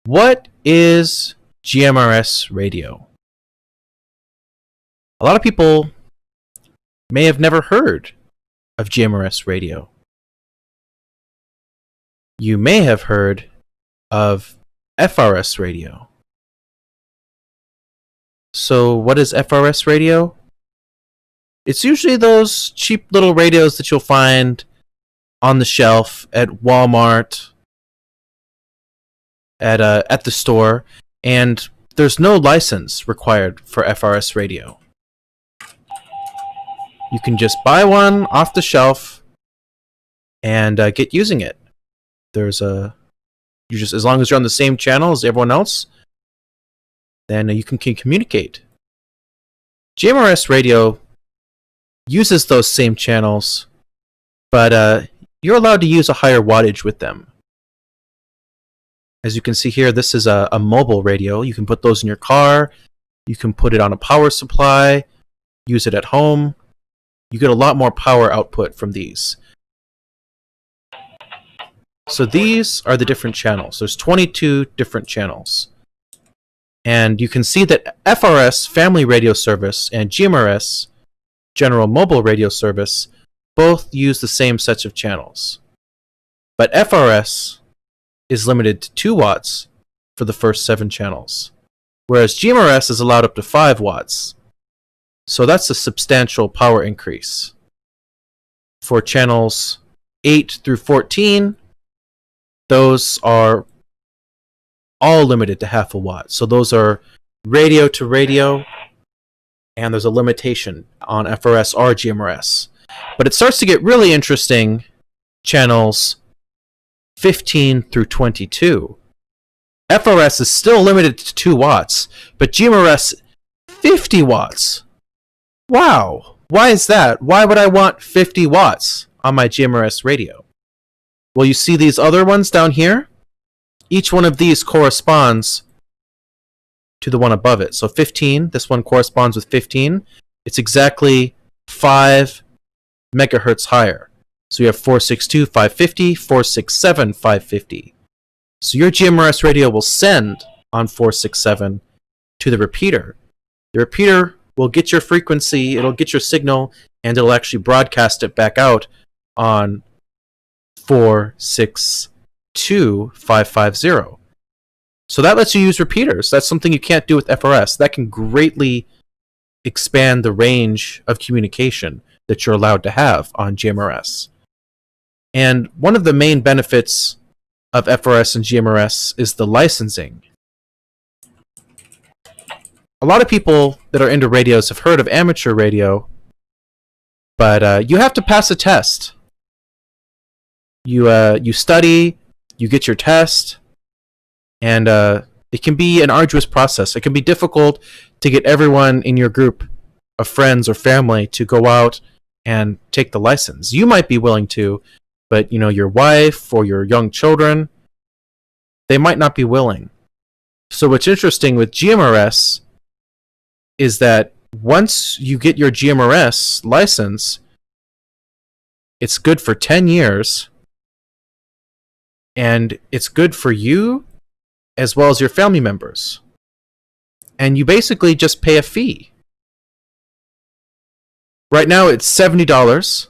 What is GMRS radio? A lot of people may have never heard of GMRS radio. You may have heard of FRS radio. So what is FRS radio? It's usually those cheap little radios that you'll find on the shelf at Walmart, at the store, and there's no license required for FRS radio. You can just buy one off the shelf and get using it. As long as you're on the same channel as everyone else, then you can communicate. GMRS radio uses those same channels, but you're allowed to use a higher wattage with them. As you can see here, this is a mobile radio. You can put those in your car. You can put it on a power supply, use it at home. You get a lot more power output from these. So these are the different channels. There's 22 different channels. And you can see that FRS, Family Radio Service, and GMRS, General Mobile Radio Service, both use the same sets of channels. But FRS is limited to 2 watts for the first 7 channels, whereas GMRS is allowed up to 5 watts. So that's a substantial power increase. For channels 8 through 14, those are all limited to half a watt. So those are radio to radio, and there's a limitation on FRS or GMRS. But it starts to get really interesting, channels 15 through 22. FRS is still limited to 2 watts, but GMRS 50 watts. Wow, why is that? Why would I want 50 watts on my GMRS radio? Well, you see these other ones down here? Each one of these corresponds to the one above it. So 15, this one corresponds with 15. It's exactly 5 megahertz higher. So you have 462, 550, 467, 550. So your GMRS radio will send on 467 to the repeater. The repeater will get your frequency, it'll get your signal, and it'll actually broadcast it back out on 462, 550. So that lets you use repeaters. That's something you can't do with FRS. That can greatly expand the range of communication that you're allowed to have on GMRS. And one of the main benefits of FRS and GMRS is the licensing. A lot of people that are into radios have heard of amateur radio, but you have to pass a test. You study, you get your test, and it can be an arduous process. It can be difficult to get everyone in your group of friends or family to go out and take the license. You might be willing to, but your wife or your young children, they might not be willing. So what's interesting with GMRS is that once you get your GMRS license, it's good for 10 years, and it's good for you as well as your family members. And you basically just pay a fee. Right now it's $70,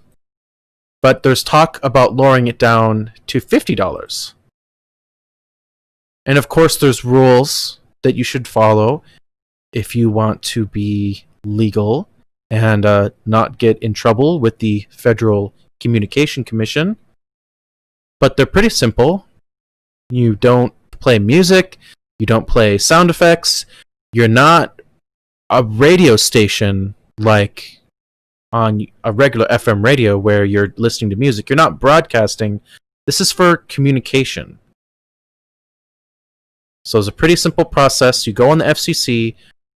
but there's talk about lowering it down to $50. And of course there's rules that you should follow if you want to be legal and not get in trouble with the Federal Communication Commission. But they're pretty simple. You don't play music, you don't play sound effects, you're not a radio station like on a regular FM radio where you're listening to music. You're not broadcasting. This is for communication. So it's a pretty simple process. You go on the FCC,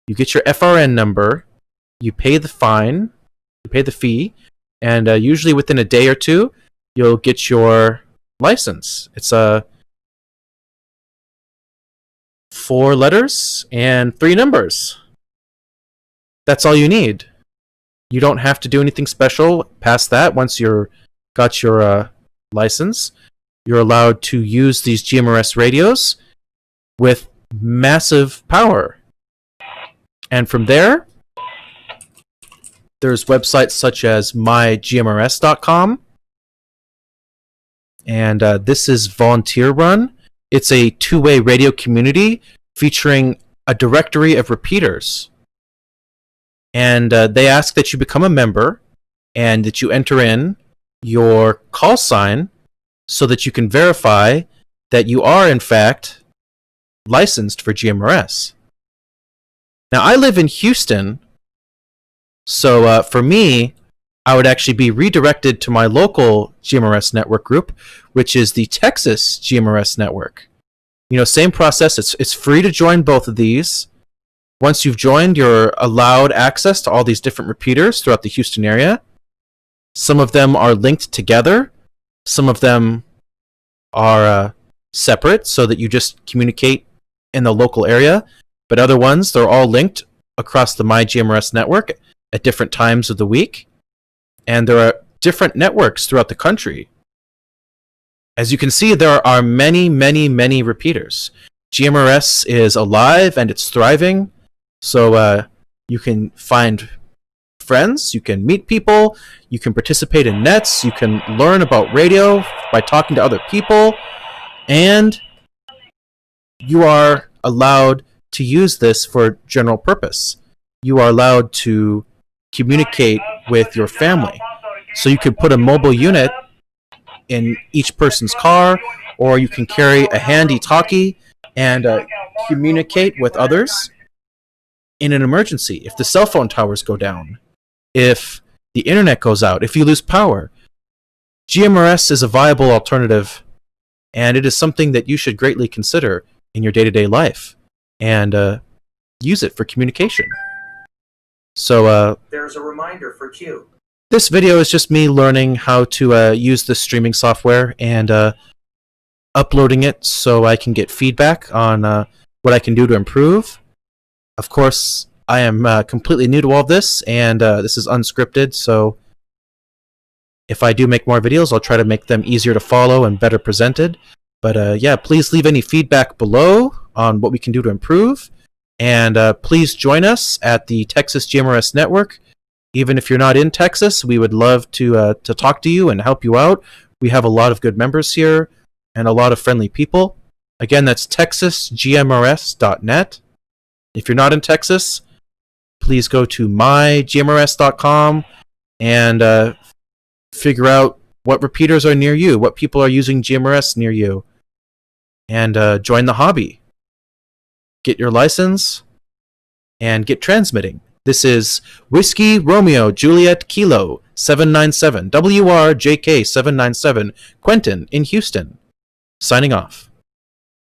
you get your FRN number, you pay the fine, you pay the fee, and usually within a day or two, you'll get your license. It's 4 letters and 3 numbers. That's all you need. You don't have to do anything special past that. Once you're got your license, you're allowed to use these GMRS radios with massive power. And from there, there's websites such as mygmrs.com. And this is volunteer run. It's a two-way radio community featuring a directory of repeaters. And they ask that you become a member and that you enter in your call sign so that you can verify that you are, in fact, licensed for GMRS. Now, I live in Houston, so for me, I would actually be redirected to my local GMRS network group, which is the Texas GMRS network. You know, same process. It's free to join both of these. Once you've joined, you're allowed access to all these different repeaters throughout the Houston area. Some of them are linked together. Some of them are separate so that you just communicate in the local area. But other ones, they're all linked across the MyGMRS network at different times of the week. And there are different networks throughout the country. As you can see, there are many, many, many repeaters. GMRS is alive and it's thriving. So you can find friends, you can meet people, you can participate in nets, you can learn about radio by talking to other people, and you are allowed to use this for general purpose. You are allowed to communicate with your family. So you could put a mobile unit in each person's car, or you can carry a handy talkie and communicate with others in an emergency. If the cell phone towers go down, if the internet goes out, if you lose power, GMRS is a viable alternative, and it is something that you should greatly consider in your day-to-day life and use it for communication. So there's a reminder for Q. This video is just me learning how to use the streaming software and uploading it so I can get feedback on what I can do to improve. Of course, I am completely new to all this, and this is unscripted, so if I do make more videos, I'll try to make them easier to follow and better presented. But yeah, please leave any feedback below on what we can do to improve, and please join us at the Texas GMRS Network. Even if you're not in Texas, we would love to talk to you and help you out. We have a lot of good members here and a lot of friendly people. Again, that's texasgmrs.net. If you're not in Texas, please go to mygmrs.com and figure out what repeaters are near you, what people are using GMRS near you, and join the hobby. Get your license and get transmitting. This is Whiskey Romeo Juliet Kilo 797 WRJK 797 Quentin in Houston, signing off.